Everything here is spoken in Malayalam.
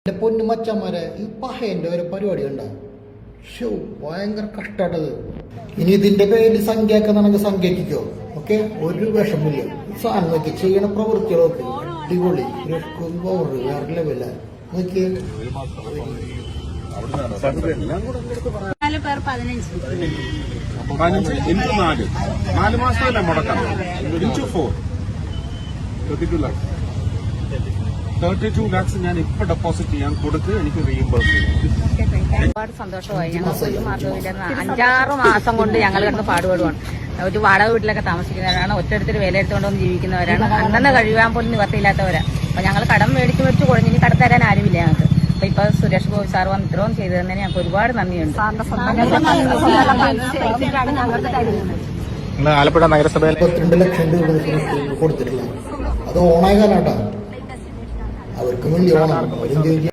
എന്റെ പൊന്നു മച്ചന്മാരെ, ഈ പഹേന്റെ ഒരു പരിപാടി ഉണ്ടാവും. ഷോ ഭയങ്കര കഷ്ടാട്ടത്. ഇനി ഇതിന്റെ പേരിൽ സംഖ്യയൊക്കെ നമുക്ക് സംഖ്യക്കോ. ഓക്കെ, ഒരു വിഷമില്ല. സാധനമൊക്കെ ചെയ്യണ പ്രവൃത്തികളൊക്കെ അടിപൊളി. വേറെ ലെവല നോക്കിയേ. 4 മാസമല്ലേ മുടക്കാം. 32 lakhs ഞാൻ ഇപ്പൊ ഡെപ്പോസിറ്റ് ചെയ്യാൻ കൊടുത്ത് എനിക്ക് റീഇംബേഴ്സ് ചെയ്യും. ഒരുപാട് സന്തോഷമായി. ഞങ്ങൾക്ക് ഒരു മാർഗമില്ല. 5-6 മാസം കൊണ്ട് ഞങ്ങൾ കിടന്ന് പാടുപെടുവാണ്. ഒരു വാടക വീട്ടിലൊക്കെ താമസിക്കുന്നവരാണ്, ഒറ്റടുത്തൊരു വില എടുത്തുകൊണ്ടൊന്ന് ജീവിക്കുന്നവരാണ്, അന്നന്ന് കഴിയാൻ പോലും നിവർത്തിയില്ലാത്തവരാണ്. അപ്പൊ ഞങ്ങൾ കടം മേടിച്ച് കുഴഞ്ഞ് ഇനി കടത്തരാൻ ആരുമില്ല ഞങ്ങൾക്ക്. അപ്പൊ ഇപ്പൊ സുരേഷ് ഗോപി സാർ വന്ന് ഇത്രയും ചെയ്തു തന്നെ ഞങ്ങൾക്ക് ഒരുപാട് നന്ദിയുണ്ട്. ആലപ്പുഴ നഗരസഭയിൽ 32 ലക്ഷം രൂപ കൊടുത്തിട്ടില്ല. അത് ഓണായ കാലാട്ടാ. അവർക്ക് വേണ്ടി ഓണം.